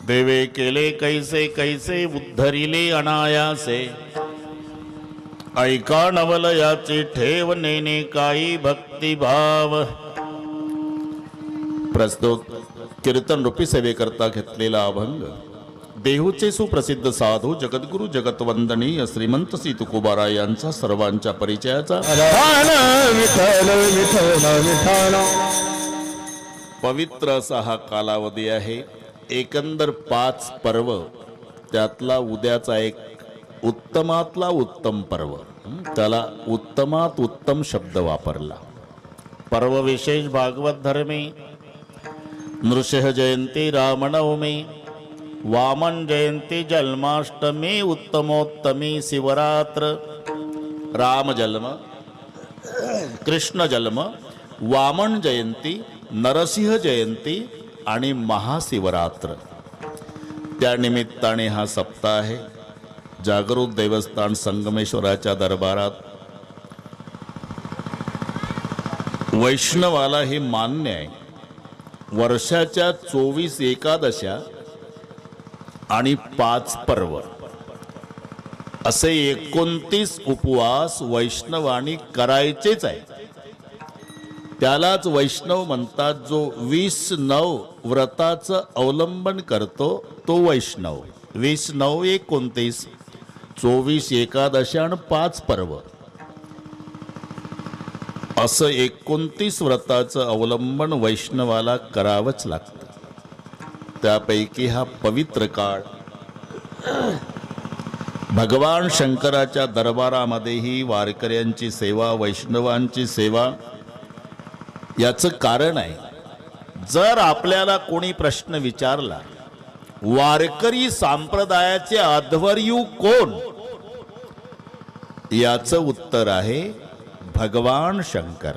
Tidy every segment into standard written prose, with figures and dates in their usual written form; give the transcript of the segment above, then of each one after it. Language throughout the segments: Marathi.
देवे केले कैसे कैसे उद्धरिले अनायासे, ऐका नवल याचे ठेव नेने काही भक्तिभाव। प्रस्तुत कीर्तन रूपी सेवेकरता घेतलेला अभंग देहूचे सुप्रसिद्ध साधू जगद्गुरु जगतवंदनीय श्रीमंत श्री तुकोबाराय यांचा सर्वांच्या परिचयाचा पवित्र असा हा कालावधी आहे। एकंदर 5 पर्व, त्यातला उद्याचा एक उत्तमातला उत्तम पर्व, त्याला उत्तमात उत्तम शब्द वापरला। पर्व विशेष भागवत धर्मी, नृसिंह जयंती रामनवमी, वामन जयंती जन्माष्टमी, उत्तमोत्तमी शिवरात्र, राम जन्म, कृष्ण जन्म, वामन जयंती, नरसिंह जयंती आणि महाशिवरात्र। त्या निमित्ताने हा सप्ताह आहे। जागृत देवस्थान संगमेश्वराच्या दरबारात वैष्णवाला हे मान्य आहे, वर्षाच्या 24 एकादशा आणि 5 पर्व असे 29 उपवास वैष्णवानी करायचेच आहे। त्यालाच वैष्णव म्हणतात। जो 20-9 व्रताचं अवलंबन करतो तो वैष्णव। 20-9 29, 24 एकादशा आणि 5 पर्व असं 29 व्रताचं अवलंबन वैष्णवाला करावंच लागतं। त्यापैकी हा पवित्र काळ भगवान शंकराच्या दरबारामध्येही वारकऱ्यांची सेवा, वैष्णवांची सेवा याचं कारण आहे। जर आपल्याला कोणी प्रश्न विचारला वारकरी संप्रदायाचे आध्वर्यू कोण, याचं उत्तर आहे भगवान शंकर।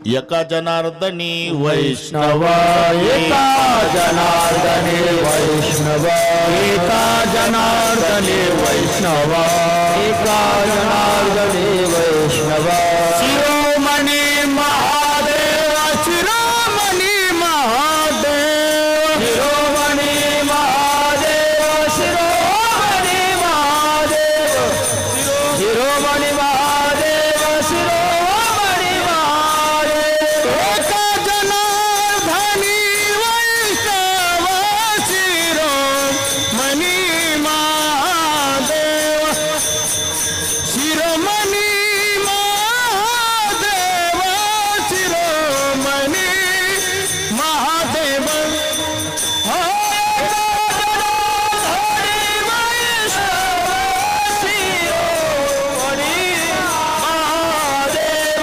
एका जनार्दनी वैष्णवा, एका जनार्दनी वैष्णवा, एका जनार्दनी वैष्णवा, एका जनार्दनी वैष्णवा। शिरोमणी महादेव, शिरोमणी महादेव, शिरोमणी महादेव, शिरोमणी महादेव, शिरोमणी महादेव, शिरोमणी महादेव। एका जनार्दनी वैष्णवा, शिरोमणी महादेव, शिरोमणी महादेव, शिरोमणी महादेव। हो जनार्दनी वैष्णवा, शिरोमणी महादेव,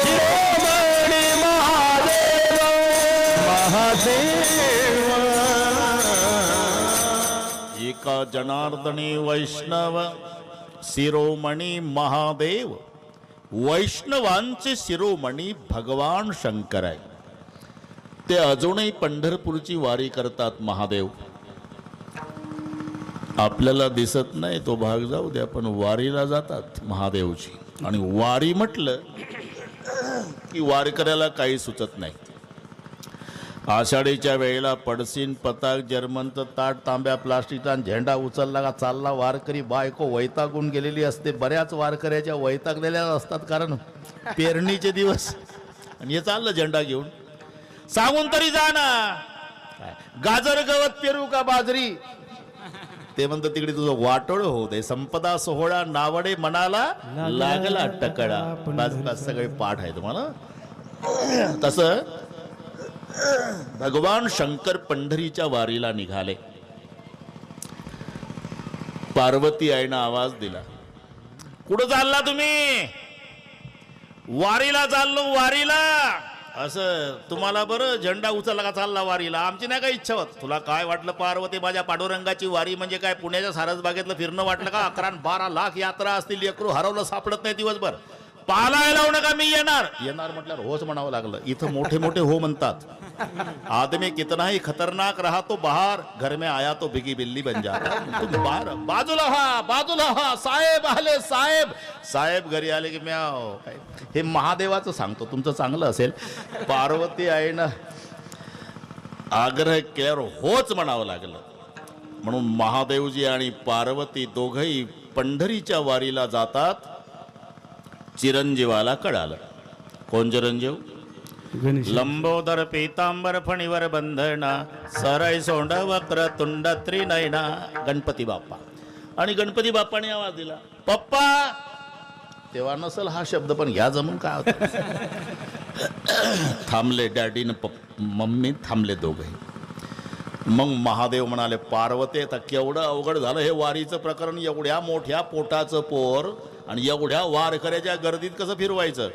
शिरोमणी महादेव, महादेव। एका जनार्दनी वैष्णव शिरोमणी महादेव। वैष्णवांचे शिरोमणी भगवान शंकर आहे। ते अजूनही पंढरपूरची वारी करतात महादेव। आपल्याला दिसत नाही तो भाग जाऊ द्या, पण वारीला जातात महादेवची। आणि वारी म्हटलं की वारकऱ्याला काही सुचत नाही। आषाढीच्या वेळेला पडसीन पताक, जर्मनचं ताट, तांब्या प्लास्टिकचा झेंडा उचलला का चालला वारकरी। बायको वैतागून गेलेली असते, बऱ्याच वारकऱ्याच्या वैतागलेल्या असतात, कारण पेरणीचे दिवस, आणि हे चाललं झेंडा घेऊन। सांगून तरी जा ना, गाजर गवत पेरू का बाजरी, ते म्हणतं तिकडे तुझं वाटोळ होऊ दे। संपदा सोहळा नावडे मनाला लागला टकडा। बस बस सगळे पाठ आहे तुम्हाला। तसं भगवान शंकर पंढरीच्या वारीला निघाले। पार्वती आईनं आवाज दिला, कुठं चालला तुम्ही? वारीला चाललो, वारीला। असं तुम्हाला बरं झेंडा उचलला का चालला वारीला? आमची नाही काय इच्छा होत। तुला काय वाटलं पार्वती, माझ्या पांडुरंगाची वारी म्हणजे काय पुण्याच्या सारसबागेतलं फिरणं वाटलं का? 11-12 लाख यात्रा असतील, लेकरू हरवलं सापडत नाही दिवसभर। पालाय लावू नका मी येणार येणार म्हटल्यावर होच म्हणावं लागलं. इथं मोठे मोठे हो म्हणतात. आदमी कितना ही खतरनाक रहा तो बाहर, घर में आया तो बिगी बिल्ली बन जाता. तुम बाहर बाजूला हा साहेब आले साहेब. साहेब घरी आले की म्याव. हे महादेवाचं सांगतो, तुमचं चांगलं असेल. पार्वती आईनं आग्रह केल्यावर होच म्हणावं लागलं. म्हणून महादेवजी आणि पार्वती दोघही पंढरीच्या वारीला जातात. चिरंजीवाला कळालं. कोण चिरंजीव? लंबोदर पीतांबर फणीवर बंधना, सरय सोंड वक्र तुंड त्रिनयना. गणपती बाप्पा. आणि गणपती बाप्पाने आवाज दिला, पप्पा. तेव्हा नसल हा शब्द, पण घ्या जमून काय होतं. थांबले डॅडी न मम्मी थांबले दोघे. मग महादेव म्हणाले, पार्वती तर केवढं अवघड झालं हे वारीचं प्रकरण. एवढ्या मोठ्या पोटाचं पोर आणि एवढ्या वारकऱ्याच्या गर्दीत कसं फिरवायचं.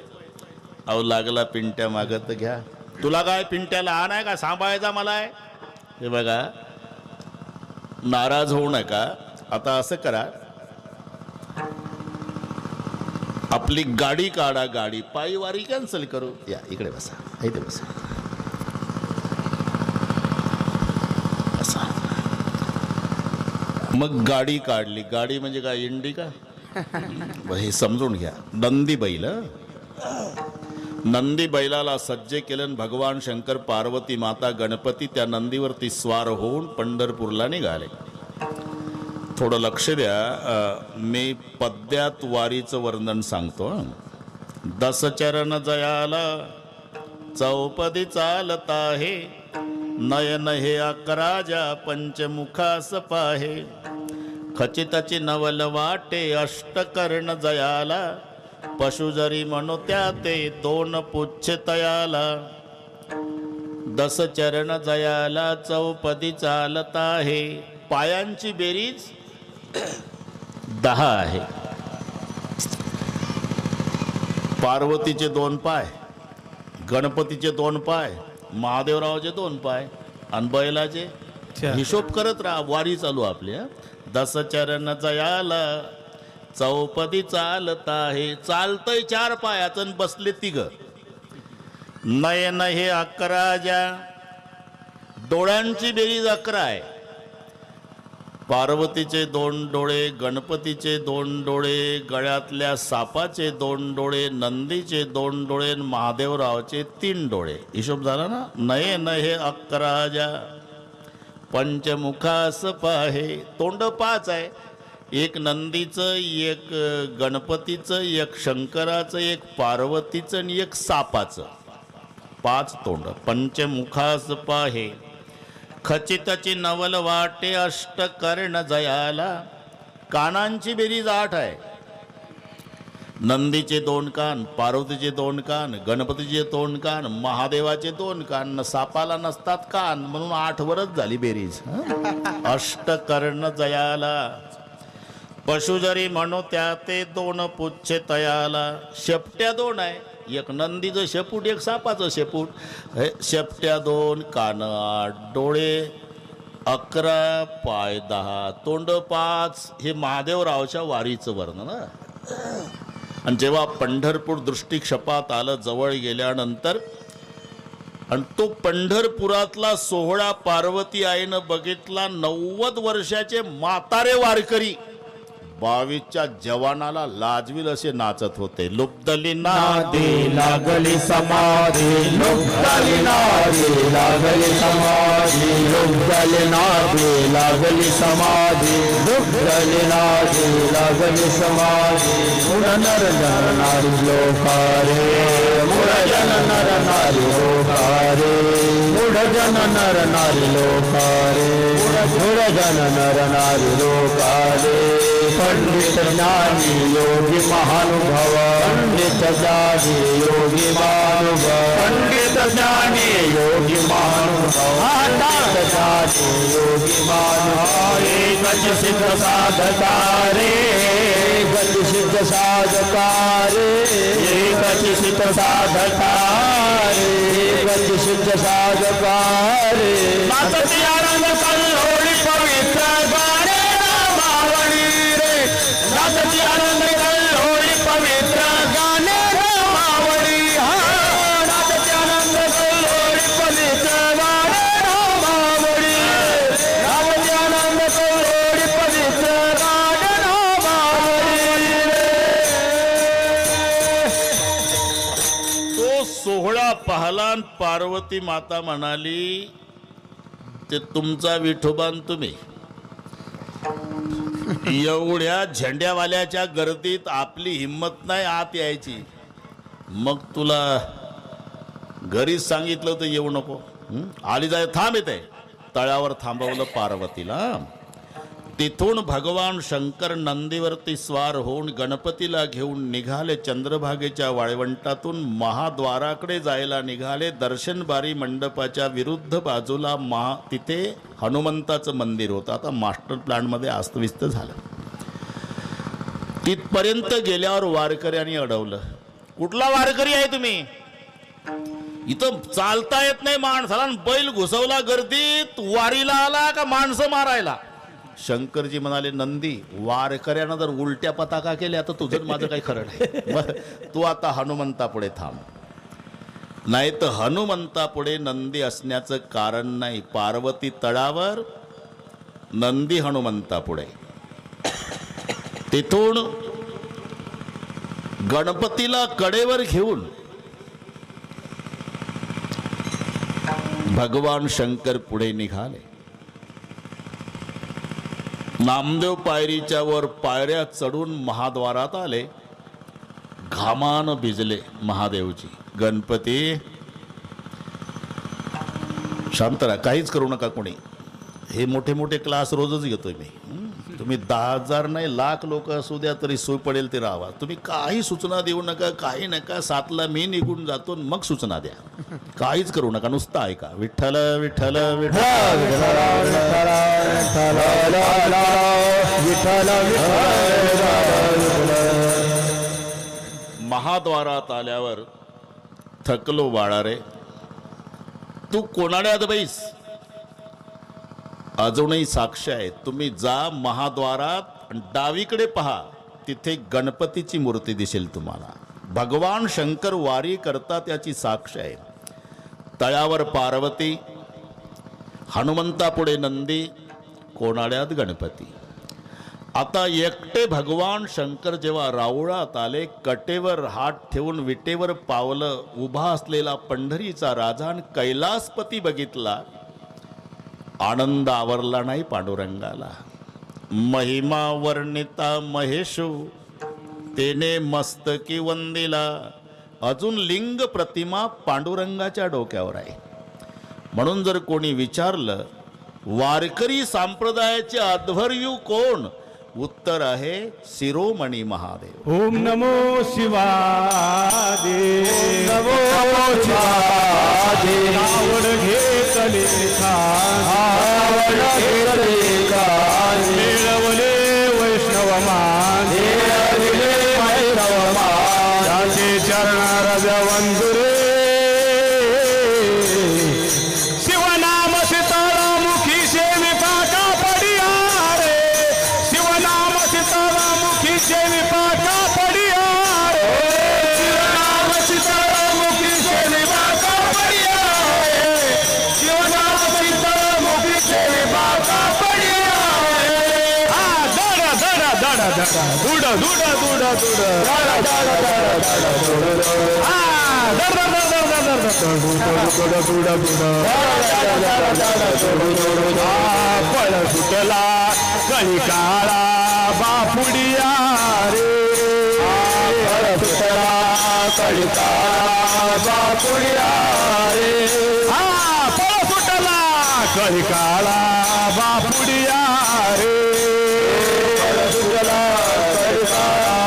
अहो लागला पिंट्या मागत घ्या. तुला काय पिंट्या लहान आहे का सांभाळायचा मला आहे. हे बघा, नाराज होऊ नका. आता असं करा, आपली गाडी काढा. गाडी पायी वारी कॅन्सल करू. या इकडे बसा, इथे बसा. मग गाडी काढली. गाडी म्हणजे काय, इंडिका. हे समजून घ्या. नंदी बैल. नंदी बैलाला सज्जे केलं. भगवान शंकर, पार्वती माता, गणपती त्या नंदीवरती स्वार होऊन पंढरपूरला निघाले. थोडं लक्ष द्या. मी पद्यात वारीचं वर्णन सांगतो. 10 चरण जयाला चौपदी चालत आहे, नयन हे 11 पंचमुखास पाहे. खचितची नवल वाटे अष्टकर्ण जयाला, पशु जरी म्हणो त्या ते 2 पुच्छ तयाला. 10 चरण जयाला चौपदी चालत आहे. पायांची बेरीज 10 आहे. पार्वतीचे 2 पाय, गणपतीचे 2 पाय, महादेवरावचे 2 पाय आणि बैलाचे. हिशोब करत राहा. वारी चालू आपल्या. 10 चरण जयाला चौपदी चालत आहे. चालतय 4 पायाचं, बसले 3. नयन हे 11. डोळ्यांची बेरीज 11 आहे. पार्वतीचे 2 डोळे, गणपतीचे 2 डोळे, गळ्यातल्या सापाचे 2 डोळे, नंदीचे 2 डोळे, महादेवरावचे 3 डोळे. हिशोब झाला ना. नयन हे 11. पंचमुखास पाहे. तोंड 5 आहे. 1 नंदीचं, 1 गणपतीचं, 1 शंकराचं, 1 पार्वतीचं आणि 1 सापाचं. 5 तोंड. पंचमुखास पाहे. खचितची नवल वाटे अष्टकर्ण जयाला. कानांची बेरीज 8 आहे. नंदीचे 2 कान, पार्वतीचे 2 कान, गणपतीचे 2 कान, महादेवाचे 2 कान. सापाला नसतात कान, म्हणून 8 वरच झाली बेरीज. अष्टकर्ण जयाला. पशु जरी म्हणो त्या ते 2 पुच्छ तयाला. शेपट्या 2 आहे. 1 नंदीचं शेपूट, 1 सापाचं शेपूट. शेपट्या 2, कान 8, डोळे 11, पाय 10, तोंड 5. हे महादेवरावच्या वारीचं वर्णन. आणि जेव्हा पंढरपूर दृष्टिक्षेपात आलं, जवळ गेल्यानंतर, आणि तो पंढरपुरातला सोहळा पार्वती आईनं बघितला. 90 वर्षाचे म्हातारे वारकरी 22च्या जवानाला लाजविल असे नाचत होते. लुब्धली नादे लागली समाधी, लुब्धली नादे लागली समाधी, लुब्धली नादे लागली समाधी, लुब्धली नादे लागली समाधी. मुळ नर नारी लोकारे, मुळ जन नर नारी लोकारे, मुळ जन नर नारी लोकारे, मुळ जन नर नारी लोकारे. पंडित ज्ञानी योगी महानुभव, पंडित ज्ञानी योगी महानुभव, पंडित ज्ञानी योगी महानुभव, पंडित ज्ञानी योगी महानुभव. गति सिद्ध साधकारे, गति सिद्ध साधकारे, गति सिद्ध साधकारे, गति सिद्ध साधकारे. नाचती आनंद कल्लोळी पवित्र गाणे रामावणी रे. नाचती आनंद कल्लोळी पवित्र गाणे सोहळा पाहला आणि पार्वती माता म्हणाली ते तुमचा विठोबान तुम्ही एवढ्या झेंड्यावाल्याच्या गर्दीत आपली हिंमत नाही आत यायची. मग तुला घरीच सांगितलं होतं येऊ नको. आली जाय थांब येते. तळ्यावर थांबवलं पार्वतीला. तिथून भगवान शंकर नंदीवरती स्वार होऊन गणपतीला घेऊन निघाले. चंद्रभागेच्या वाळवंटातून महाद्वाराकडे जायला निघाले. दर्शनबारी मंडपाच्या विरुद्ध बाजूला तिथे हनुमंताचं मंदिर होतं. आता मास्टर प्लॅन मध्ये अस्तव्यस्त झालं. तिथपर्यंत गेल्यावर वारकऱ्यांनी अडवलं. कुठला वारकरी आहे तुम्ही? इथं चालता येत नाही माणसाला. बैल घुसवला गर्दीत. वारीला आला का माणसं मारायला? शंकरजी म्हणाले नंदी वारकऱ्यानं जर उलट्या पताका केल्या तर तुझं माझं काही खरं नाही. तू आता हनुमंतापुढे थांब. नाही तर हनुमंतापुढे नंदी असण्याचं कारण नाही. पार्वती तळावर, नंदी हनुमंतापुढे. तिथून गणपतीला कडेवर घेऊन भगवान शंकर पुढे निघाले. नामदेव पायरीच्या वर पायऱ्या चढून महाद्वारात आले. घामान भिजले महादेवजी. गणपती शांत राहा, काहीच करू नका कोणी. हे मोठे मोठे क्लास रोजच घेतोय मी. तुम्ही 10,000 नाही लाख लोक असू द्या तरी सोय पडेल ते राहा. तुम्ही काही सूचना देऊ नका, काही नका. 7ला मी निघून जातो मग सूचना द्या. काहीच करू नका, नुसतं ऐका. विठ्ठल विठ्ठल विठ्ठल महाद्वारात आल्यावर थकलो बाळा रे. तू कोणाड्यात बैस. अजूनही साक्ष आहे. तुम्ही जा महाद्वारात डावीकडे पहा. तिथे गणपतीची मूर्ती दिसेल तुम्हाला. भगवान शंकर वारी करता त्याची साक्ष आहे. तळ्यावर पार्वती, हनुमंतापुढे नंदी, कोणाड्यात गणपती. आता एकटे भगवान शंकर जेव्हा राऊळात आले, कटेवर हात ठेवून विटेवर पावलं उभा असलेला पंढरीचा राजा आणि कैलासपती बघितला. आनंद आवरला नाही पांडुरंगाला. महिमा वर्णिता महेशू तेने मस्तकी वंदिला. अजून लिंग प्रतिमा पांडुरंगाच्या डोक्यावर आहे. म्हणून जर कोणी विचारलं वारकरी संप्रदायाचे अध्वर्यू कोण, उत्तर आहे शिरोमणी महादेव. ओम नमो शिवाय. नमो शिवाय. आवड घेतले मिळवले वैष्णव मान. त्याचे चरणार वंदुरे. शिवनाम सीतारामुखी सेवी पाका पडिया रे. शिवनाम सीतारामुखी सेवी पाका पडिया रे. शिवनाम सीतारामुखी सेवी पाका पडिया रे. शिवनाम सीतारामुखी सेवी पाका पडिया रे. हा दडा दडा दडा दडा दुड दुड दुड दुड दडा दडा दडा दडा दुड. हा दडा दडा दडा दडा दुड दुड दुड दुड. फळ सुटला कळी काळा बापुडिया रे. फळ सुटला कळी काळा बापुडिया रे. हा फळ सुटला कळी काळा बापुडिया रे. फळ सुटला कळी काळा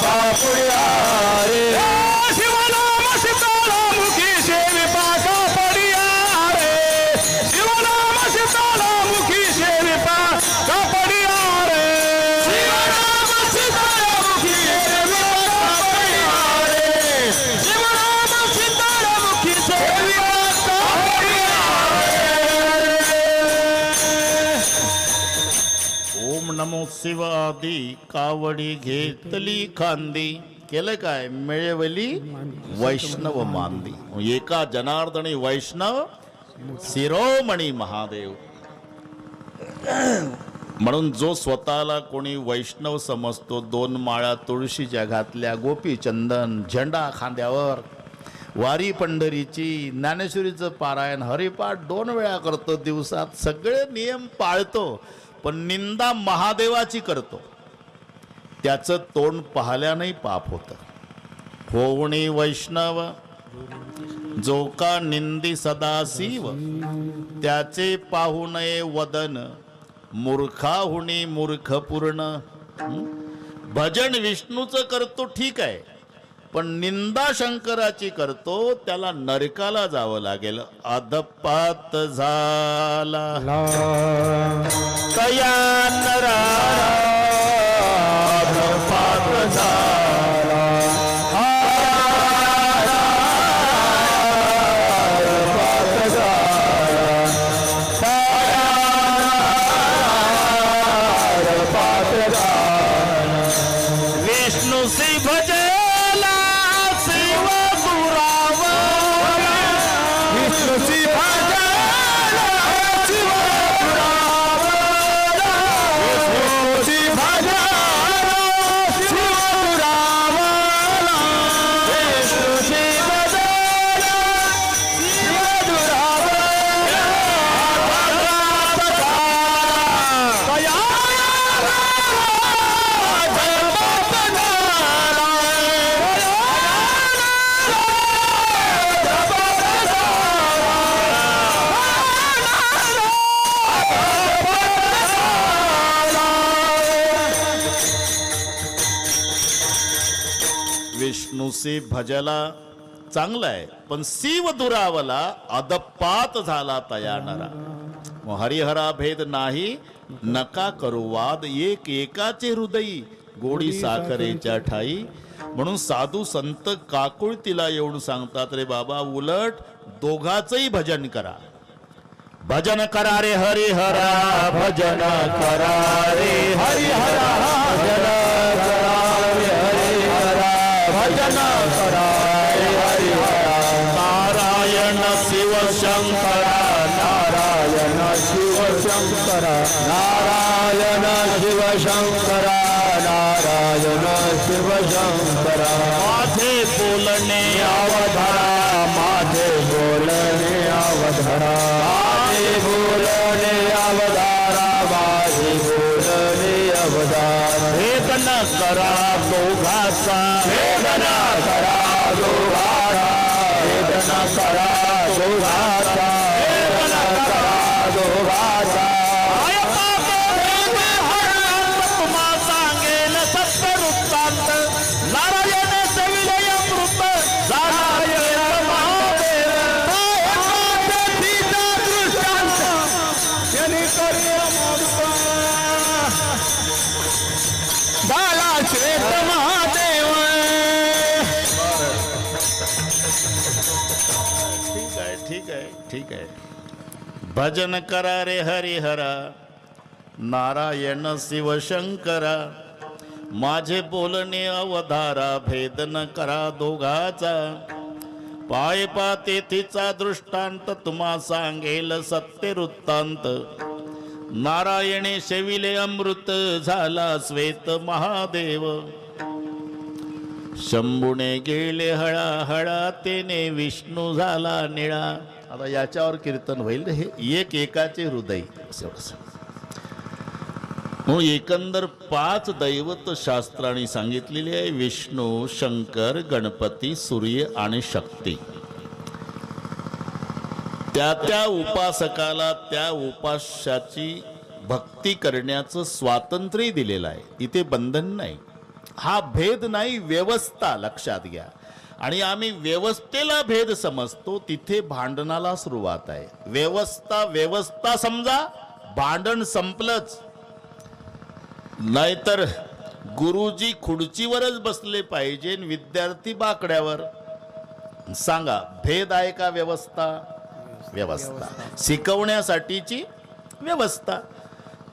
बापुडिया रे. शिवनाम सीतारामुखी सेवी पाका पडिया रे. शिवनाम सीतारामुखी सेवी पाका पडिया रे. शिवनाम सीतारामुखी सेवी पाका पडिया रे. शिवनाम सीतारामुखी सेवी पाका पडिया रे. ओम नमो शिवादी कावडी घेतली खांदी. केलं काय? मिळवली वैष्णव मांदी. एका जनार्दनी वैष्णव शिरोमणी महादेव. म्हणून जो स्वतःला कोणी वैष्णव समजतो, 2 माळा तुळशीच्या घातल्या, गोपी चंदन, झेंडा खांद्यावर, वारी पंढरीची, ज्ञानेश्वरीचं पारायण, हरिपाठ 2 वेळा करतो दिवसात, सगळे नियम पाळतो, पण निंदा महादेवाची करतो. त्याचं तोंड पाहल्यानंही पाप होतं. होवणी वैष्णव जो का निंदी सदाशिव, त्याचे पाहू नये वदन, मूर्खाहुनी मूर्ख पूर्ण. भजन विष्णूचं करतो ठीक आहे, पण निंदा शंकराची करतो, त्याला नरकाला जावं लागेल. अधपात झाला कया नरा, अधपात झाला, अधपात झाला, अधपात झाला. विष्णूसी भजला शिव दुरावा, विष्णूसी भजला शिव दुरावा, विष्णूसी भजला शिव दुरावा, विष्णूसी भजला शिव दुरावा. विष्णूसे भजला चांगला आहे, पण शिव दुरावला अदपात झाला तयानरा. हरिहरा भेद नाही नका करू वाद, एक एकाचे हृदयी गोडी साखरेच्या ठाई. म्हणून साधू संत काकुळतीला येऊन सांगतात, रे बाबा उलट दोघाचंही भजन करा. भजन करा रे हरिहरा, भजन करा रे हरिहरा, भजन करा रे हरिहरा, भजन करा रे हरिहरा. नारायण शिव शंकरा, नारायण शिव शंकरा, नारायण शिव शंकरा, नारायण शिव शंकरा. माझे बोलणे अवधारा, माझे बोलणे अवधारा, माझे बोलणे अवधारा, माझे बोलणे अवधारा. भेद न करा दोघाचा, भेद न करा दोघाचा, भेद न करा दोघाचा, भेद न करा दोघाचा. तुम्हा सांगेल सत्य वृत्तांत, नारायण सेविले अमृत झाला महादेव. दृष्टांत त्यांनी करी अमृत झाला श्वेत महादेव. ठीक आहे ठीक आहे ठीक आहे. भजन करा रे हरिहरा, नारायण शिव शंकरा. माझे बोलणे अवधारा, भेद न करा दोघाचा. पाय पाते तिचा दृष्टांत, तुम्हा सांगेल सत्य वृत्तांत. नारायणे सेविले अमृत झाला श्वेत महादेव. शंभूने गेले हळा हळा, तेने विष्णू झाला निळा. आता याच्यावर कीर्तन होईल. हे एक एकाचे हृदय म्हणून एकंदर 5 दैवत शास्त्राने सांगितलेले आहे. विष्णू, शंकर, गणपती, सूर्य आणि शक्ती. त्या उपासकाला त्या उपास्याची भक्ती करण्याचं स्वातंत्र्य दिलेलं आहे. इथे बंधन नाही, हा भेद नाही, व्यवस्था लक्षात घ्या. आणि आम्ही व्यवस्थेला भेद समजतो, तिथे भांडणाला सुरुवात आहे. व्यवस्था व्यवस्था समजा, भांडण संपलंच. नाहीतर गुरुजी खुर्चीवरच बसले पाहिजे, विद्यार्थी बाकड्यावर. सांगा, भेद आहे का व्यवस्था? व्यवस्था शिकवण्यासाठीची व्यवस्था.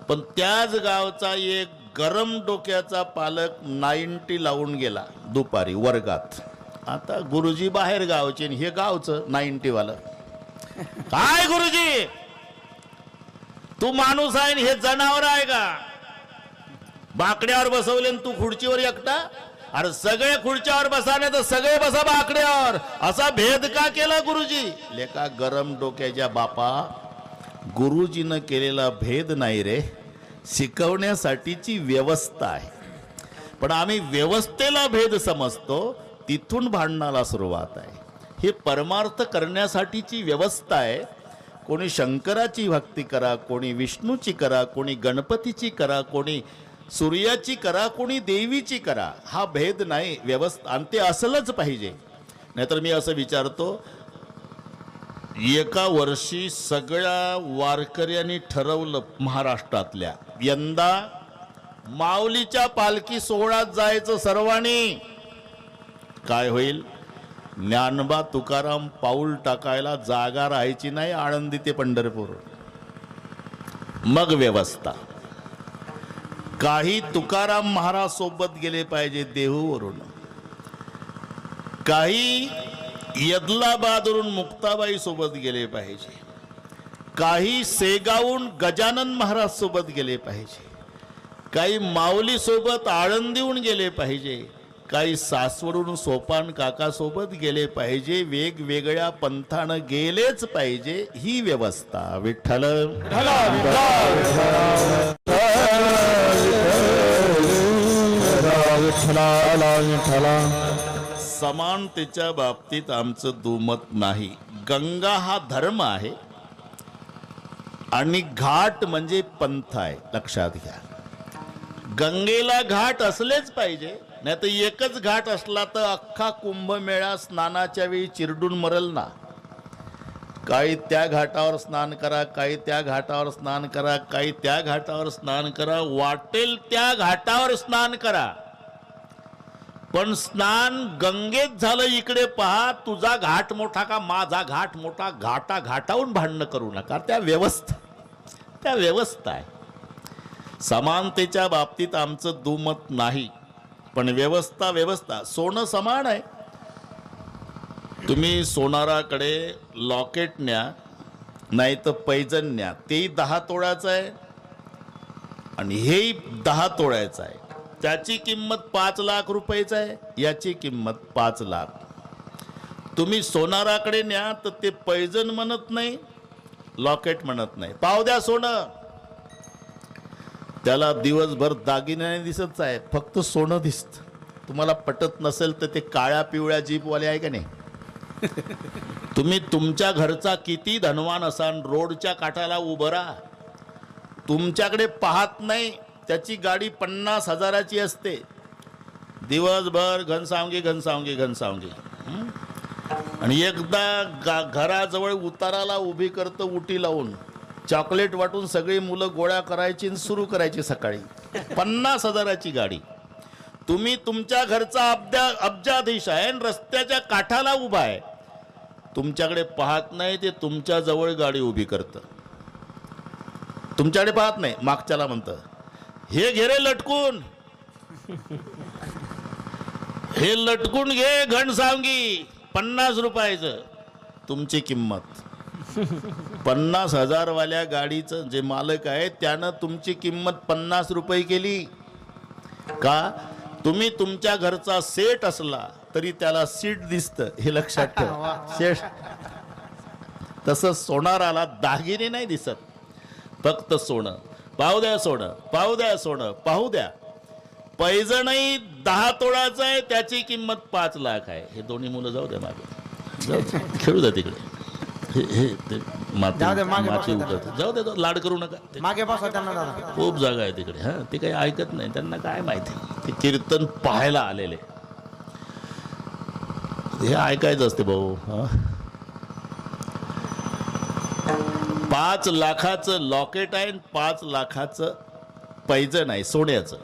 पण त्याच गावचा एक गरम डोक्याचा पालक 90 लावून गेला दुपारी वर्गात. आता गुरुजी बाहेर गावचे, हे गावचं 90 वाला. काय गुरुजी, तू माणूस आहे हे जनावर आहे का? बाकड्यावर बसवले तू खुर्चीवर एकटा. अरे सगळे खुर्च्यावर बसा नाही तर सगळे बसा बाकड्यावर, असा भेद का केला गुरुजी? लेका गरम डोक्याच्या बापा, गुरुजीनं केलेला भेद नाही रे, शिकवण्यासाठीची व्यवस्था आहे. पण आम्ही व्यवस्थेला भेद समजतो, तिथून भांडणाला सुरुवात आहे. हे परमार्थ करण्यासाठीची व्यवस्था आहे. कोणी शंकराची भक्ती करा, कोणी विष्णूची करा, कोणी गणपतीची करा, कोणी सूर्याची करा, कोणी देवीची करा. हा भेद नाही, व्यवस्था. आणि ते असलंच पाहिजे. नाहीतर मी असं विचारतो, एका वर्षी सगळ्या वारकऱ्यांनी ठरवलं महाराष्ट्रातल्या, यंदा माऊलीच्या पालखी सोहळ्यात जायचं सर्वांनी. काय होईल? ज्ञानबा तुकाराम पाऊल टाकायला जागा राहायची नाही, आळंदी ते पंढरपूर. मग व्यवस्था. काही तुकाराम महाराज सोबत गेले पाहिजे देहूवरून, काही यदलाबादवरून मुक्ताबाई सोबत गेले पाहिजे, काही सेगावून गजानन महाराज सोबत गेले पाहिजे, काही माऊली सोबत आळंदीहून गेले पाहिजे, काही सासवडून सोपान काका सोबत गेले पाहिजे. वेगवेगळ्या पंथानं गेलेच पाहिजे. ही व्यवस्था. विठ्ठल समानतेच्या बाबतीत आमचं दुमत नाही. गंगा हा धर्म आहे आणि घाट म्हणजे पंथ आहे, लक्षात घ्या. गंगेला घाट असलेच पाहिजे, नाही तर एकच घाट असला तर अख्खा कुंभमेळा स्नानाच्या वेळी चिरडून मरल ना. काही त्या घाटावर स्नान करा, काही त्या घाटावर स्नान करा, काही त्या घाटावर स्नान करा, वाटेल त्या घाटावर स्नान करा. पण स्नान गंगेत झालं इकडे पहा, तुझा घाट मोठा का माझा घाट मोठा, घाटा घाटावून भांडणं करू नका. त्या व्यवस्था आहे. समानतेच्या बाबतीत आमचं दुमत नाही, पण व्यवस्था. सोनं समान आहे. तुम्ही सोनाराकडे लॉकेट न्या, नाही तर पैजण न्या, तेही 10 तोळ्याचं आहे आणि हेही 10 तोळ्याचं आहे. त्याची किंमत 5 लाख रुपयाचं आहे, याची किंमत 5 लाख. तुम्ही सोनाराकडे न्या तर ते पैजण म्हणत नाही, लॉकेट म्हणत नाही. पाव द्या सोनं, त्याला दिवसभर दागिने दिसत आहे, फक्त सोनं दिसत. तुम्हाला पटत नसेल तर ते काळ्या पिवळ्या जीपवाले आहे का नाही, तुम्ही तुमच्या घरचा किती धनवान असाल, रोडच्या काठाला उभं राहा, तुमच्याकडे पाहत नाही, त्याची गाडी 50,000ची असते. दिवसभर घनसावंगी. आणि एकदा घराजवळ उताराला उभी करतं उटी लावून, चॉकलेट वाटून सगळी मुलं गोळ्या करायची आणि सुरू करायची सकाळी. 50,000ची गाडी. तुम्ही तुमच्या घरचा अब्जाधीश आहे आणि रस्त्याच्या काठाला उभा आहे, तुमच्याकडे पाहत नाही, ते तुमच्या जवळ गाडी उभी करतं. तुमच्याकडे पाहत नाही, मागच्याला म्हणतं हे घे रे लटकून, हे लटकून घे घनसावंगी, 50 रुपयाचं. तुमची किंमत 50,000 वाल्या गाडीचं जे मालक आहे त्यानं तुमची किंमत 50 रुपये केली का? तुम्ही तुमच्या घरचा सेट असला तरी त्याला सीट दिसतं, हे लक्षात ठेवा. सेट तसं सोनाराला दागिने नाही दिसत, फक्त सोनं. पाहू द्या सोनं, पाहू द्या सोनं, पाहू द्या. पैजणही 10 तोळाचं आहे, त्याची किंमत 5 लाख आहे. हे दोन्ही मुलं जाऊ द्या मागे, खेळू द्या तिकडे. हे माती उठत जाऊ दे, लाड करू नका. मागे बसा त्यांना दादा, खूप जागा आहे तिकडे. हा, ते काही ऐकत नाही, त्यांना काय माहिती. ते कीर्तन पाहायला आलेले, हे ऐकायचं असते भाऊ. 5 लाखाचं लॉकेट आहे, 5 लाखाचं पैजण आहे सोन्याचं.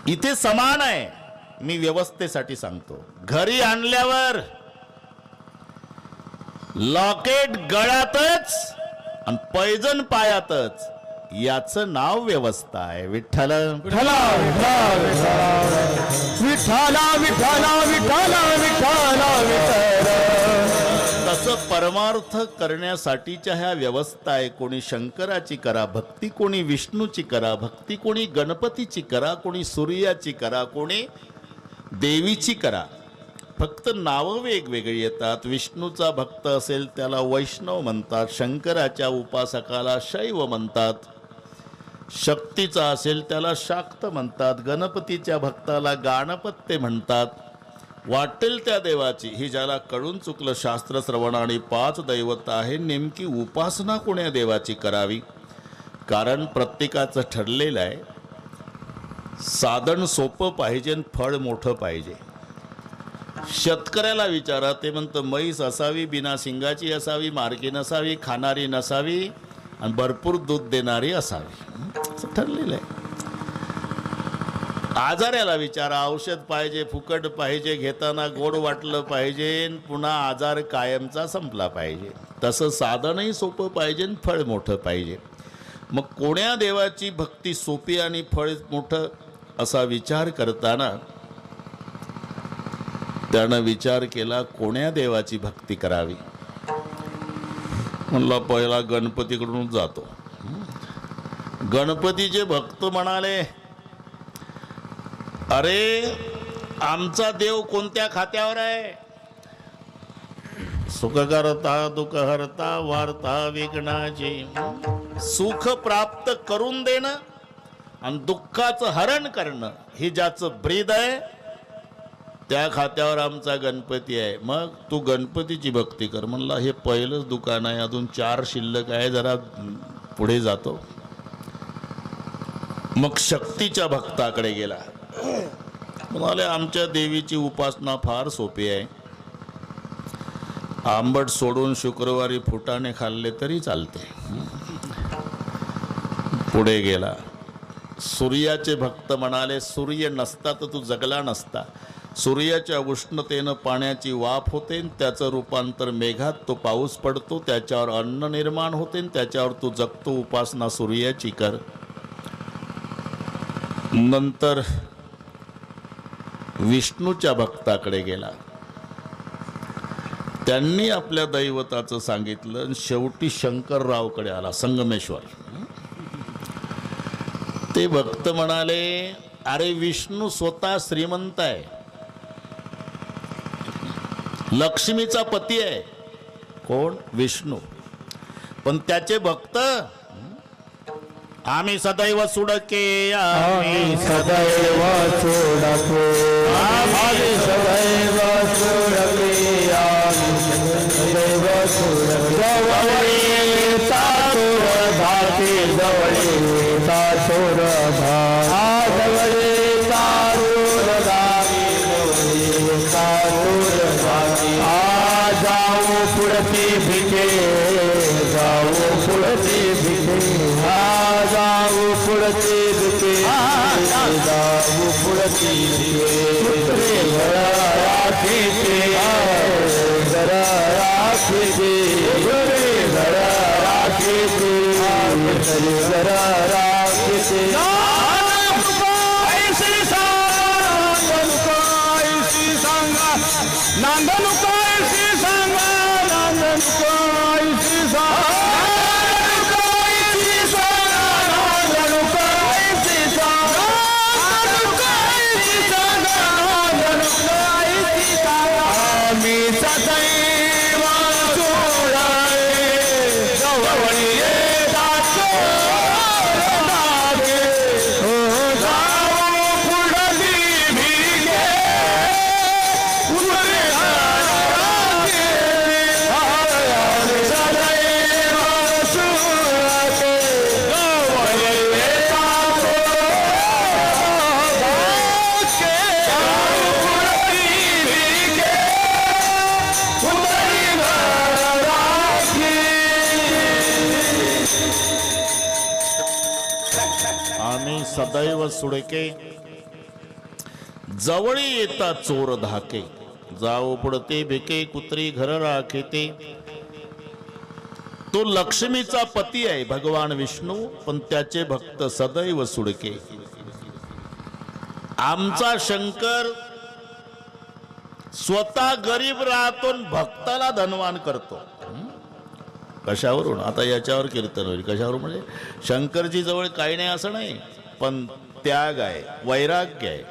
इथे समान आहे. मी व्यवस्थेसाठी सांगतो. घरी आणल्यावर लॉकेट गळ्यातच आणि पैजण पायातच, याचं नाव व्यवस्था आहे. विठ्ठल विठ्ठला विठ्ठला विठ्ठला विठ्ठला विठ्ठला विठ्ठला. तसं परमार्थ करण्यासाठीच्या ह्या व्यवस्था आहे. कोणी शंकराची करा भक्ती, कोणी विष्णूची करा भक्ती, कोणी गणपतीची करा, कोणी सूर्याची करा, कोणी देवीची करा. फक्त नावं वेगवेगळी येतात. विष्णूचा भक्त असेल त्याला वैष्णव म्हणतात, शंकराच्या उपासकाला शैव म्हणतात, शक्तीचा असेल त्याला शाक्त म्हणतात, गणपतीच्या भक्ताला गाणपत्य म्हणतात. वाटेल त्या देवाची, ही ज्याला कळून चुकलं शास्त्र श्रवण आणि 5 दैवत आहे, नेमकी उपासना कोण्या देवाची करावी. कारण प्रत्येकाचं ठरलेलं आहे, साधन सोपं पाहिजे आणि फळ मोठं पाहिजे. शेतकऱ्याला विचारा, ते म्हणतं म्हैस असावी, बिना शिंगाची असावी, मार्गी नसावी, खाणारी नसावी आणि भरपूर दूध देणारी असावी, असं ठरलेलं आहे. आजाऱ्याला विचारा, औषध पाहिजे, फुकट पाहिजे, घेताना गोड वाटलं पाहिजे, पुन्हा आजार कायमचा संपला पाहिजे. तसं साधनही सोपं पाहिजे आणि फळ मोठं पाहिजे. मग कोण्या देवाची भक्ती सोपी आणि फळ मोठं असा विचार करताना त्यानं विचार केला, कोण्या देवाची भक्ती करावी. म्हणला पहिला गणपतीकडूनच जातो. गणपतीचे भक्त म्हणाले, अरे आमचा देव कोणत्या खात्यावर आहे? सुख करता दुःख हरता वार्ता विघ्नाची. सुख प्राप्त करून देणं आणि दुःखाचं हरण करणं हे ज्याचं ब्रीद आहे त्या खात्यावर आमचा गणपती आहे. मग तू गणपतीची भक्ती कर. म्हणला हे पहिलंच दुकान आहे, अजून 4 शिल्लक आहे, जरा पुढे जातो. मग शक्तीच्या भक्ताकडे गेला. म्हणाले आमच्या देवीची उपासना फार सोपी आहे, आंबट सोडून शुक्रवारी फुटाणे खाल्ले तरी चालते. पुढे गेला. सूर्याचे भक्त म्हणाले, सूर्य नसता तर तू जगला नसता. सूर्याच्या उष्णतेनं पाण्याची वाफ होते, त्याचं रूपांतर मेघात, तो पाऊस पडतो, त्याच्यावर अन्न निर्माण होते, त्याच्यावर तू जगतो. उपासना सूर्याची कर. नंतर विष्णूच्या भक्ताकडे गेला. त्यांनी आपल्या दैवताचं सांगितलं. शेवटी शंकररावकडे आला, संगमेश्वर. ते भक्त म्हणाले, अरे विष्णू स्वतः श्रीमंत आहे, लक्ष्मीचा पती आहे. कोण? विष्णू. पण त्याचे भक्त आम्ही सदैव सुडके, आम्ही सदैव सुडके, आम्ही सदैव सुडके, सदैव सुडके. जवळी तातुर धाके, जवळी तातुर धाके, जवळी तातुर धाके, जवळी तातुर धाके. आ जाऊ पुढती भिके, जाऊ पुढती भिके, जाऊ पुढती भिके, जाऊ पुढती भिके. घरा राखीचे, घरा राखीचे, घरा राखीचे, घरा राखीचे. नांदनुकायसी सांगा, नांदनुकायसी सांगा, सदैव सुडके, जवळी येता चोर धाके. जाओ पुढते भिके, कुत्री घर राखेते. तो लक्ष्मीचा पती आहे भगवान विष्णू, पण त्याचे भक्त सदैव सुडके. आमचा शंकर स्वतः गरीब राहतो भक्ताला धनवान करतो. कशावरून? आता याच्यावर कीर्तन होईल. कशावरून म्हणजे शंकरजी जवळ काही नाही असं नाही, पण त्याग आहे, वैराग्य आहे.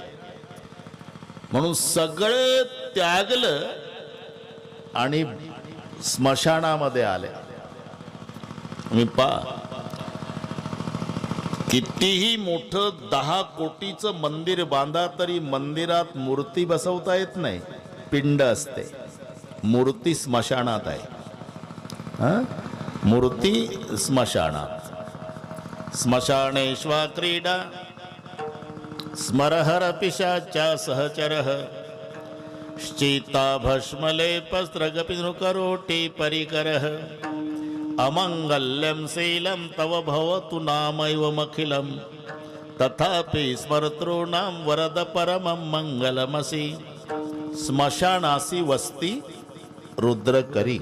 म्हणून सगळं त्यागलं आणि स्मशानामध्ये आले. मी पहा, कितीही मोठं 10 कोटीचं मंदिर बांधा तरी मंदिरात मूर्ती बसवता येत नाही. पिंड असते. मूर्ती स्मशानात आहे. मूर्ती स्मशानात. स्मशानेश्वा क्रीडा स्मरहर पिशाच्या सहचरः श्चिता भस्मलेपस्त्रगपिनृकरोटी परिकरः अमंगल्यं शीलं तव भवतु नामैवमखिलं तथापि स्मर्तॄणां वरद परमं मंगलमसि. स्मशानासी वस्ती रुद्र करी.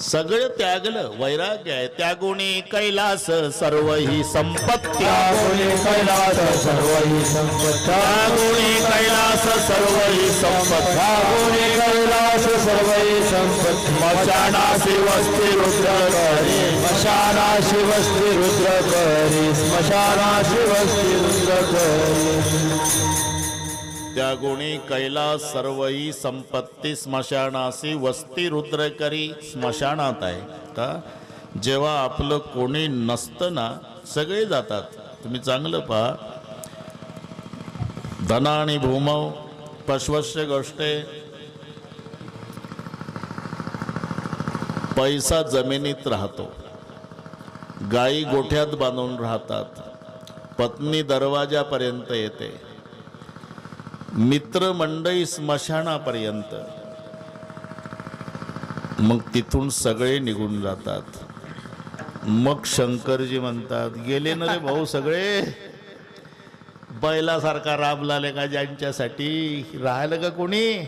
सगळं त्यागलं, वैराग्य आहे. त्यागुणी कैलास सर्व ही संपत्ती. त्यागुणी कैलास सर्व ही संपत्ती. त्यागुणी कैलास सर्व ही संपत्ती. त्यागुणी कैलास सर्व ही संपत्ती. स्मशानासी वस्ती रुद्र करी. स्मशानाशी वस्ती रुद्र करी. स्मशानाशी वस्ती रुद्र करी. त्यागुणी कैलास सर्व ही संपत्ती स्मशानासी वस्ती रुद्र करी. स्मशानात आहे का? जेव्हा आपलं कोणी नसतं ना, सगळे जातात. तुम्ही चांगलं पहा, धन आणि भूमव पश्वस्य गोष्टे. पैसा जमिनीत राहतो, गायी गोठ्यात बांधून राहतात, पत्नी दरवाजापर्यंत येते, मित्रमंडळी स्मशानापर्यंत, मग तिथून सगळे निघून जातात. मग शंकरजी म्हणतात, गेले ना रे भाऊ सगळे, बैलासारखा राबलाले का ज्यांच्यासाठी, राहिलं का कोणी?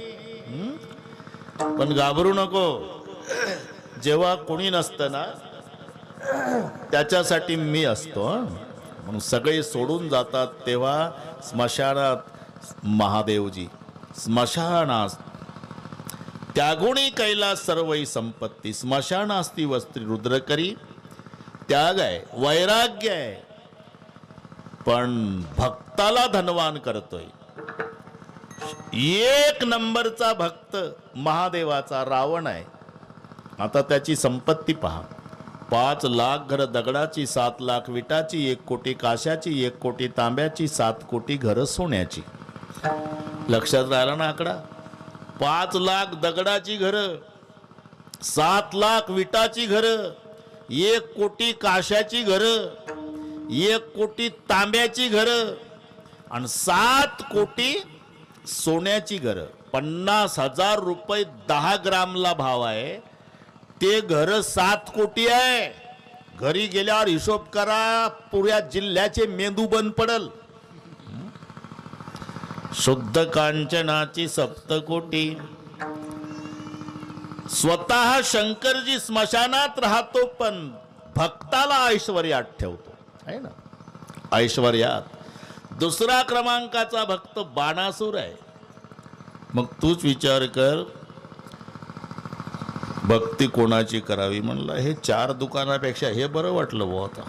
पण घाबरू नको. जेव्हा कोणी नसतं ना, त्याच्यासाठी मी असतो. म्हणून सगळे सोडून जातात. तेव्हा स्मशानात महादेवजी, स्मशानास त्यागुणी कैलास सर्वही संपत्ती. स्मशानास्ती वस्त्री रुद्र करी. त्याग आहे, वैराग्य आहे, पण भक्ताला धनवान करतोय. एक नंबरचा भक्त महादेवाचा रावण आहे. आता त्याची संपत्ती पहा. 5 लाख घर दगडाची, 7 लाख विटाची, 1 कोटी काशाची, 1 कोटी तांब्याची, 7 कोटी घर सोन्याची. लक्षात राहिला ना आकडा? 5 लाख दगडाची घरं, 7 लाख विटाची घरं, 1 कोटी काशाची घरं, 1 कोटी तांब्याची घरं आणि 7 कोटी सोन्याची घरं. 50,000 रुपये 10 ग्रामला भाव आहे. ते घर 7 कोटी आहे. घरी गेल्यावर हिशोब करा, पुऱ्या जिल्ह्याचे मेंदू बंद पडल. शुद्ध कांचनाची 7 कोटी. स्वतः शंकरजी स्मशानात राहतो, पण भक्ताला ऐश्वर्यात ठेवतो, आहे ना? ऐश्वर्यात. दुसरा क्रमांकाचा भक्त बाणासूर आहे. मग तूच विचार कर, भक्ती कोणाची करावी? म्हणलं हे 4 दुकानापेक्षा हे बरं वाटलं बुवा आता.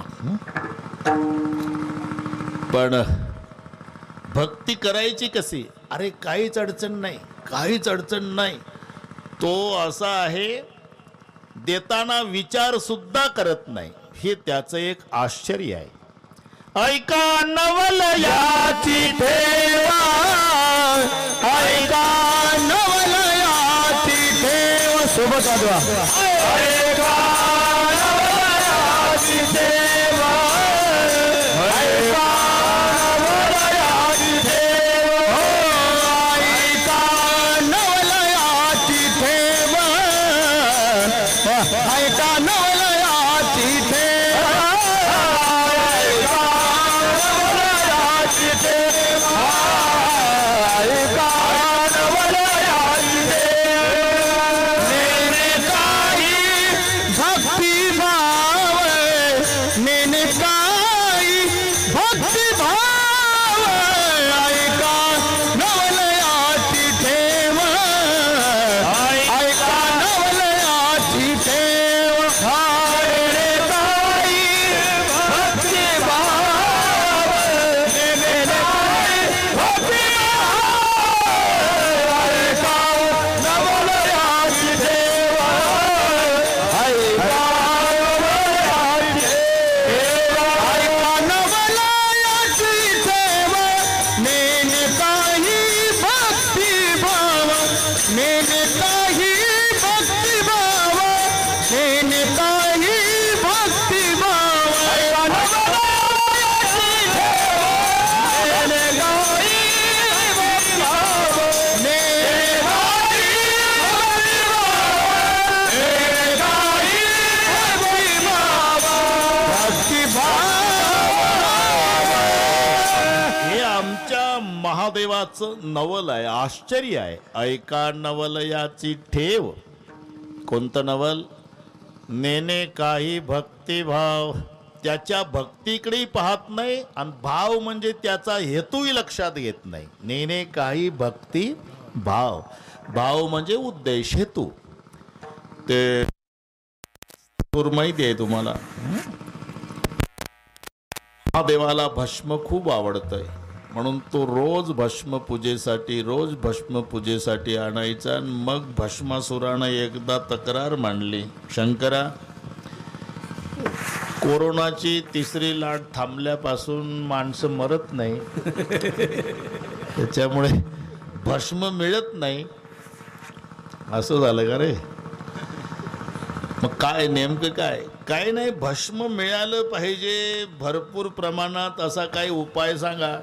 पण भक्ती करायची कशी? अरे काहीच अडचण नाही, काहीच अडचण नाही. तो असा आहे, देताना विचार सुद्धा करत नाही. हे त्याचं एक आश्चर्य आहे. ऐका नवलयाची ठेवा, ऐका नवलयाची ठेवा. सोबत वाजवा. ऐका नवलयाची ठेवा, ऐका नवलयाची ठेवा, ऐका नवलयाची ठेवा, ऐका नवलयाची ठेवा, ऐका नवलयाची ठेवा, ऐका नवलयाची ठेवा. नेने काही भक्ती भाव, नेने काही भक्ती भाव, ऐका नवलयाची ठेवा, देवाचं नवल आहे, आश्चर्य आहे. ऐका नवल याची ठेव. कोणतं नवल? नेने काही भक्तिभाव. त्याच्या भक्तीकडे पाहत नाही आणि भाव म्हणजे त्याचा हेतूही लक्षात घेत नाही. नेने काही भक्ती भाव. भाव म्हणजे उद्देश, हेतू. ते माहिती आहे तुम्हाला, हा देवाला भस्म खूप आवडतंय म्हणून तो रोज भस्म पूजेसाठी आणायचा. आणि मग भस्मासुरानं एकदा तक्रार मांडली, शंकरा, कोरोनाची तिसरी लाट थांबल्यापासून माणसं मरत नाही, त्याच्यामुळे भस्म मिळत नाही. असं झालं का रे? मग काय नेमकं काय नाही, भस्म मिळालं पाहिजे भरपूर प्रमाणात, असा काही उपाय सांगा.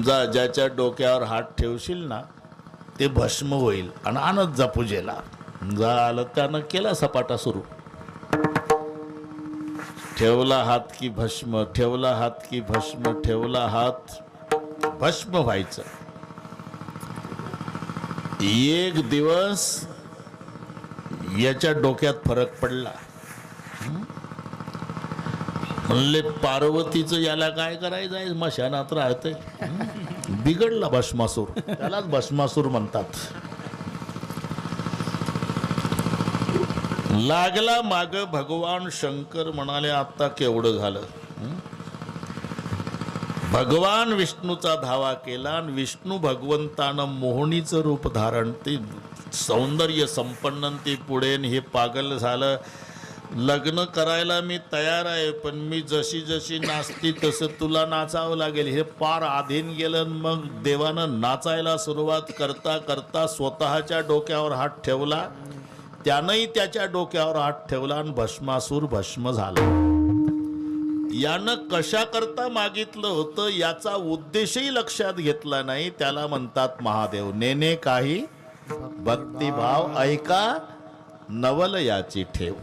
ज्याच्या डोक्यावर हात ठेवशील ना ते भस्म होईल आणि आणत जा पूजेला. झालं, त्यानं केला सपाटा सुरू. ठेवला हात की भस्म, ठेवला हात की भस्म, ठेवला हात भस्म व्हायचं. एक दिवस याच्या डोक्यात फरक पडला. म्हणले पार्वतीचं याला काय करायचं आहे, मशानात राहतंय. बिघडला भस्मासूर, त्यालाच भस्मासूर म्हणतात. लागला माग भगवान शंकर म्हणाले, आता केवढं झालं. भगवान विष्णूचा धावा केला आणि विष्णू भगवंतानं मोहनीचं रूप धारण, ते सौंदर्य संपन्न, ते पुढे हे पागल झालं. लग्न करायला मी तयार आहे, पण मी जशी जशी नाचती तसं तुला नाचावं लागेल. हे पार आधीन गेलं. मग देवानं नाचायला सुरुवात करता करता स्वतःच्या डोक्यावर हात ठेवला, त्यानंही त्याच्या डोक्यावर हात ठेवला आणि भस्मासूर भस्म झाला. यानं कशा करता मागितलं होतं याचा उद्देशही लक्षात घेतला नाही. त्याला म्हणतात महादेव. नेने काही भक्तिभाव, ऐका नवल याची ठेव.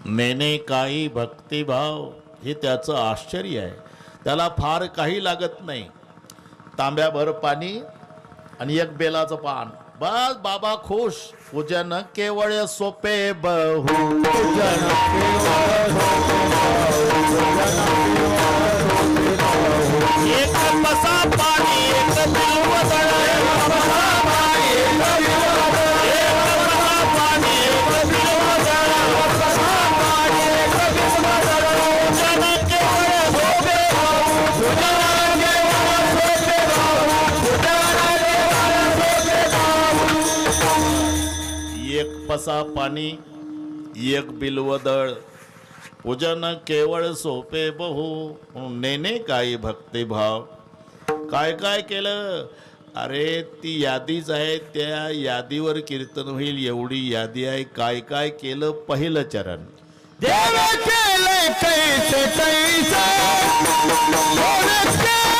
नेने काही भक्तिभाव, हे त्याचं आश्चर्य आहे. त्याला फार काही लागत नाही. तांब्याभर पाणी आणि एक बेलाचं पान, बस बाबा खुश. पूजन केवळ सोपे बहु, पूजन एक बसा पाणी, एक बिल्व दळ, एक बसा पाणी, एक बिल्व दळ, एक बसा पाणी, एक बिल्व दळ, एक बसा पाणी, एक बिल्व दळ. पूजन केवळ सोपे बहु, पूजन केवळ सोपे बहु, पूजन केवळ सोपे बहु. एक बसा पाणी, एक बिल्व दळ, पूजन केवळ सोपे बहु. नेने काही भक्तिभाव. काय काय केलं? अरे ती यादीच आहे, त्या यादीवर कीर्तन होईल एवढी यादी आहे. काय काय केलं? पहिलं चरण, देव केले कैसे कैसे, देव केले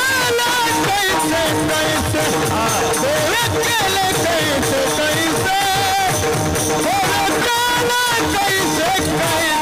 कैसे कैसे, देव केले कैसे कैसे, देव केले कैसे कैसे.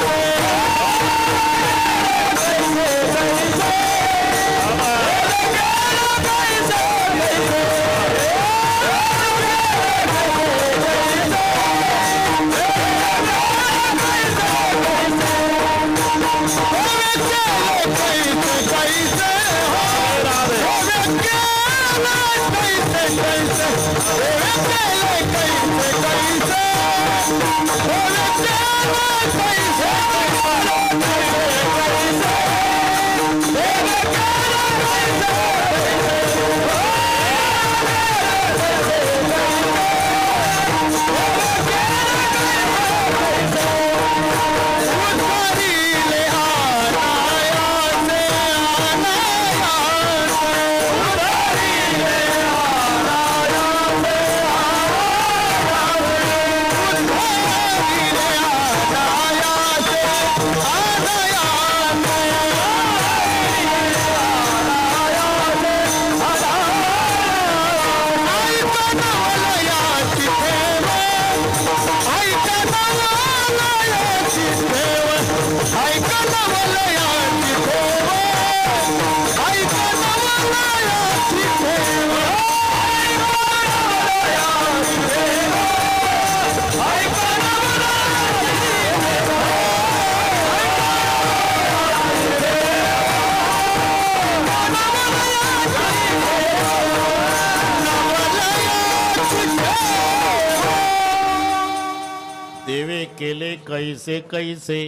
केले कैसे कैसे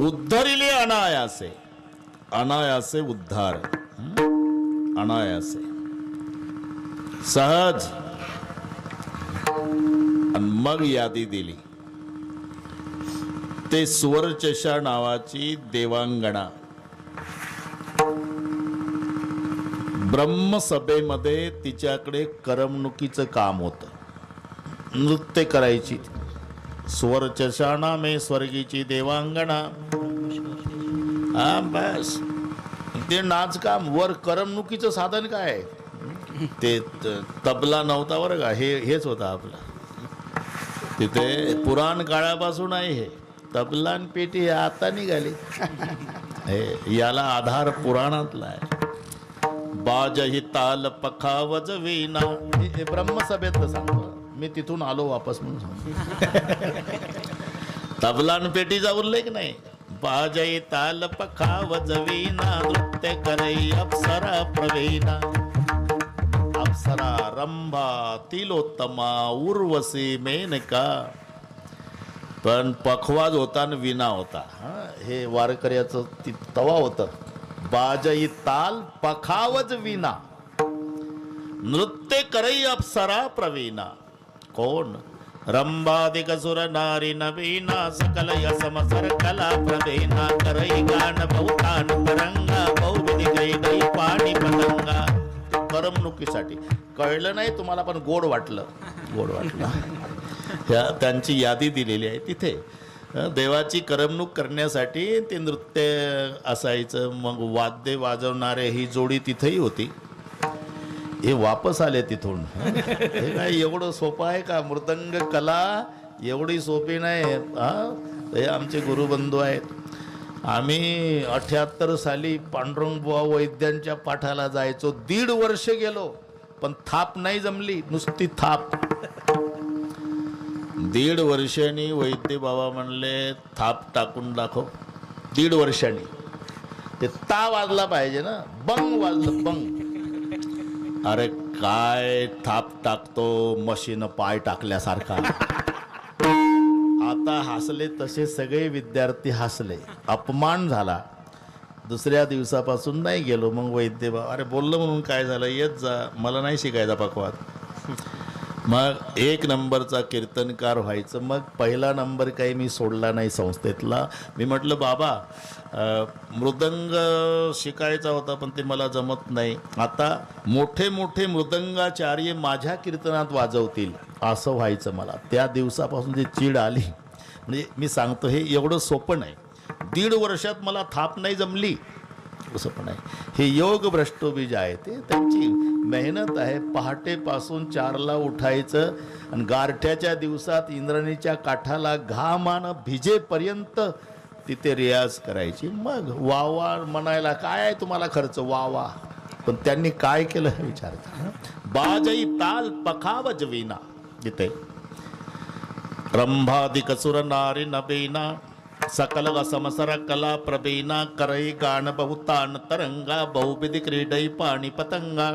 उद्धरिले अनायासे अनायासे उद्धार अनायासे सहज आणि मग यादी दिली ते सुवर्चषा नावाची देवांगणा ब्रह्मसभेमध्ये तिच्याकडे करमणुकीचं काम होतं नृत्य करायची सुवर्चषा नामे स्वर्गीची देवांगणा हा बस ते नाच काम वर करमणुकीचं साधन काय आहे? ते तबला नव्हता बरं का हेच होतं आपलं तिथे पुराण काळापासून आहे हे तबला आणि पेटी आता निघाली हे याला आधार पुराणातला आहे बाजही ताल पखावज वीणा हे ब्रह्मसभेतलं सांगतो मी तिथून आलो वापस म्हणून सांगतो तबला आणि पेटीचा उल्लेख नाही बाजही ताल पखावज वीणा नृत्य करई अप्सरा प्रवीणा अप्सरा रंभा तिलोत्तमा उर्वशी मेनका पण पखवाज होता आणि विना होता हे वारकऱ्याचं तवा होतं बाजई ताल पखावज विना नृत्य करई अप्सरा प्रवीणा कोण रंभादिक सुर नारी नवीना सकल यसमसर कला प्रवीणा करई गान बहुतान तरंगा बहुविधी पाणी पतंगा करमणुकीसाठी कळलं नाही तुम्हाला पण गोड वाटलं ह्या त्यांची यादी दिलेली आहे तिथे देवाची करमणूक करण्यासाठी ते नृत्य असायचं मग वाद्य वाजवणारे ही जोडी तिथेही होती हे वापस आले तिथून हे काय एवढं सोपं आहे का मृदंग कला एवढी सोपी नाही हे आमचे गुरुबंधू आहेत आम्ही 78 साली पांडुरंगबुवा वैद्यांच्या पाठाला जायचो 1.5 वर्ष गेलो पण थाप नाही जमली नुसती थाप 1.5 वर्षांनी वैद्य बाबा म्हणले थाप टाकून दाखव 1.5 वर्षांनी ते ता वाजला पाहिजे ना बंग वाजलं बंग अरे काय थाप टाकतो मशीन पाय टाकल्यासारखा आता हसले तसे सगळे विद्यार्थी हसले अपमान झाला दुसऱ्या दिवसापासून नाही गेलो मग वैद्य बाबा अरे बोललो म्हणून काय झालं येत जा मला नाही शिकायचा पकवाद मग 1 नंबरचा कीर्तनकार व्हायचं मग पहिला नंबर काही मी सोडला नाही संस्थेतला मी म्हटलं बाबा मृदंग शिकायचा होता पण ते मला जमत नाही आता मोठे मोठे मृदंगाचार्य माझ्या कीर्तनात वाजवतील असं व्हायचं मला त्या दिवसापासून जी चीड आली म्हणजे मी सांगतो हे एवढं सोपं नाही 1.5 वर्षात मला थाप नाही जमली असं पण आहे हे योग भ्रष्टोबीज आहे ते त्यांची मेहनत आहे पहाटेपासून 4ला उठायचं आणि गारठ्याच्या दिवसात इंद्राणीच्या काठाला घामानं भिजेपर्यंत तिथे रियाज करायची मग वावा म्हणायला काय आहे तुम्हाला खर्च वावा पण त्यांनी काय केलं हे विचारतं बाजई ताल पखावज वीणा तिथे रंभादिक सुर नारी नबीना सकल समसर कला प्रवीणा करई गान बहुतान तरंगा बहुविधी क्रीडई पाणी पतंगा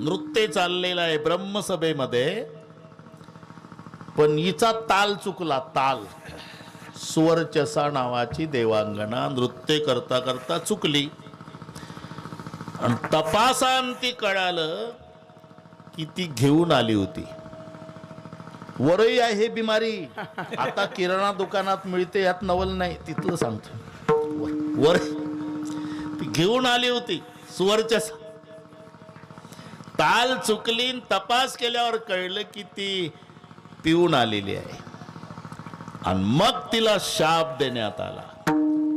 नृत्य चाललेलं आहे ब्रह्मसभेमध्ये पण हिचा ताल चुकला ताल सुवर्चषा नावाची देवांगणा नृत्य करता करता चुकली आणि तपासांती कळालं की ती घेऊन आली होती वरही आहे हे बिमारी आता किराणा दुकानात मिळते यात नवल नाही तिथलं सांगतो वर ती घेऊन आली होती सुवर्चषा ताल चुकली तपास केल्यावर कळलं की ती पिऊन आलेली आहे आणि मग तिला शाप देण्यात आला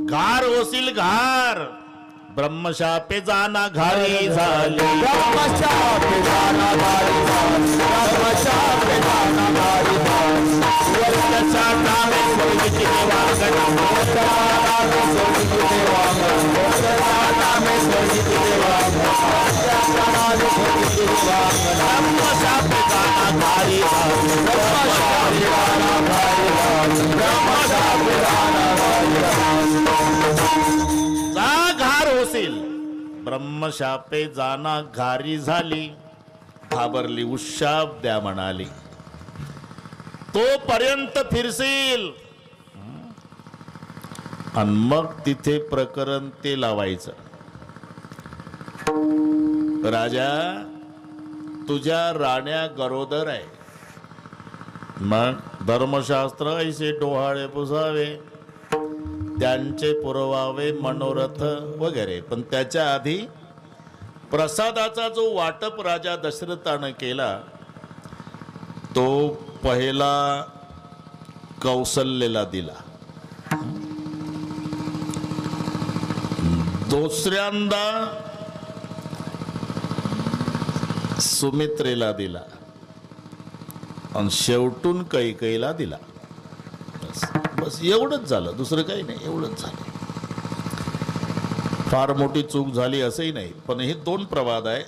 घार होशील घार ब्रह्मशापे जाना घारी झाली ब्रह्मशापे जाना घारी झाली ब्रह्मशापे जाना घारी झाली वर्षाच्या नामे स्वर्गीची देवांगणा वर्षाच्या नामे स्वर्गीची देवांगणा वर्षाच्या नामे स्वर्गीची देवांगणा वर्षाच्या नामे स्वर्गीची देवांगणा ब्रह्मशापे जाना घारी झाली ब्रह्मशापे जाना घारी झाली ब्रह्मशापे जाना घारी झाली घार होशील ब्रह्मशापे जाना घारी झाली घाबरली उशाप द्या म्हणाली तोपर्यंत फिरशील आणि मग तिथे प्रकरण ते लावायचं. राजा तुझ्या राण्या गरोदर आहे, मग धर्मशास्त्र ऐसे डोहाळे पुसावे, त्यांचे पुरवावे मनोरथ वगैरे. पण त्याच्या आधी प्रसादाचा जो वाटप राजा दशरथानं केला तो पहिला कौसल्याला दिला, दुसऱ्यांदा सुमित्रेला दिला आणि शेवटून कैकेयीला दिला. बस एवढंच झालं, दुसरं काही नाही, एवढंच झालं. फार मोठी चूक झाली असंही नाही, पण हे दोन प्रवाद आहे.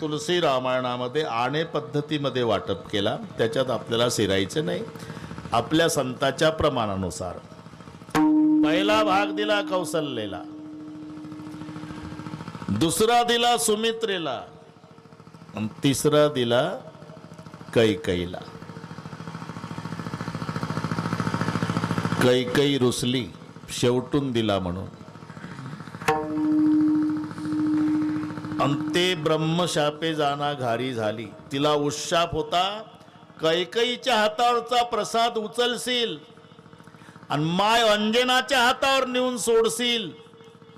तुलसी रामायणामध्ये आणे पद्धतीमध्ये वाटप केला, त्याच्यात आपल्याला शिरायचं नाही. आपल्या संताच्या प्रमाणानुसार पहिला भाग दिला कौसल्याला, दुसरा दिला सुमित्रेला आणि तिसरा दिला कैकेयीला. कैकेयी रुसली शेवटून दिला म्हणून, अंते ब्रह्मशापे जाना घारी झाली. तिला उशाप होता, कैकेयीच्या हातावरचा प्रसाद उचलशील आणि माय अंजनाच्या हातावर नेऊन सोडशील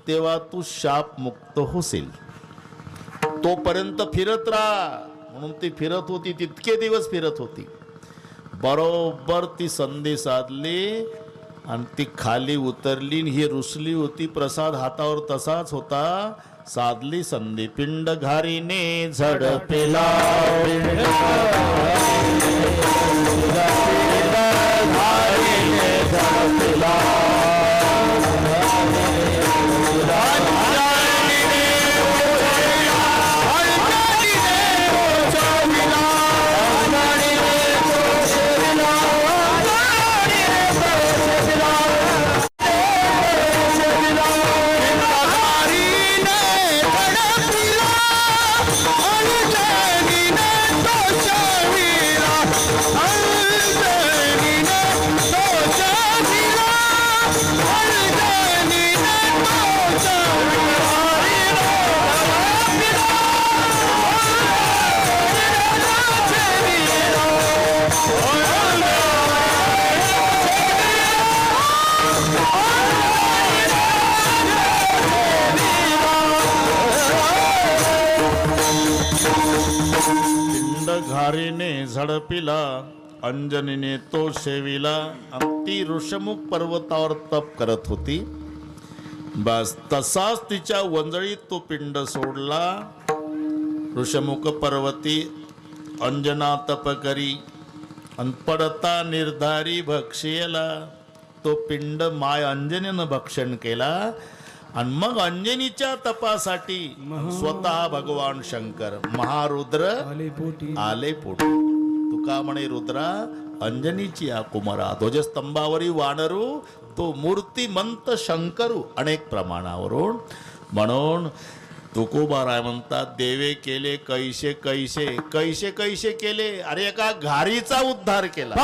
तेव्हा तू शाप मुक्त होशील. तोपर्यंत फिरत राहा म्हणून ती फिरत होती, तितके दिवस फिरत होती. बरोबर ती संधी साधली आणि ती खाली उतरली. ही रुसली होती, प्रसाद हातावर तसाच होता. साधली संधी, पिंड घारीने झडपेला, घारीने झडपिला, अंजनीने तो शेविला. ती ऋषमुख पर्वतावर तप करत होती. बस तसाच तिच्या वंजळीत तो पिंड सोडला. ऋषमुख पर्वती अंजना तप करी आणि पडता निर्धारी भक्षेला. तो पिंड माय अंजनीनं भक्षण केला आणि मग अंजनीच्या तपासाठी स्वतः भगवान शंकर महारुद्र आले पोटी. तुका म्हणे रुद्रा अंजनीची या कुमारा, ध्वजस्तंभावरी वानरू तो मूर्तिमंत शंकरू. अनेक प्रमाणावरून म्हणून तुकोबाराय म्हणतात, देवे केले कैसे कैसे कैसे कैसे केले. अरे एका घारीचा उद्धार केला.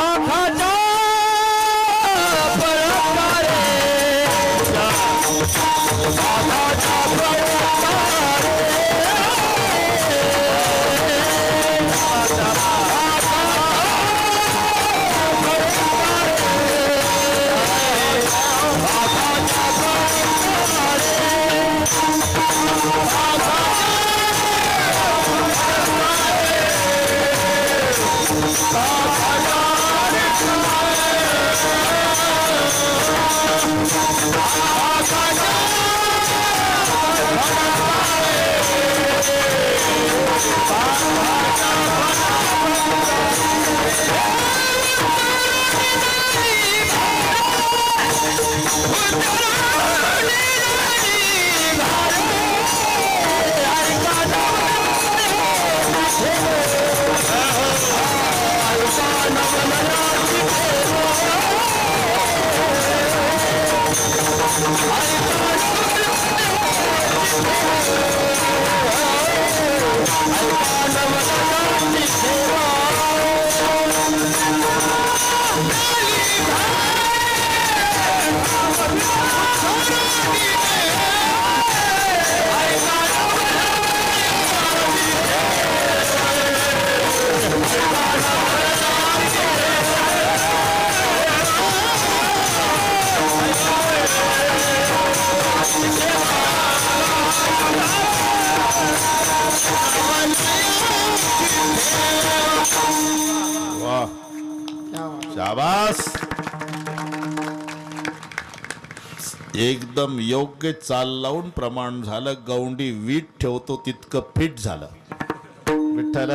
शाबास. एकदम योग्य चाल लावून प्रमाण झालं. गौंडी वीट ठेवतो तितकं फिट झालं. विठ्ठल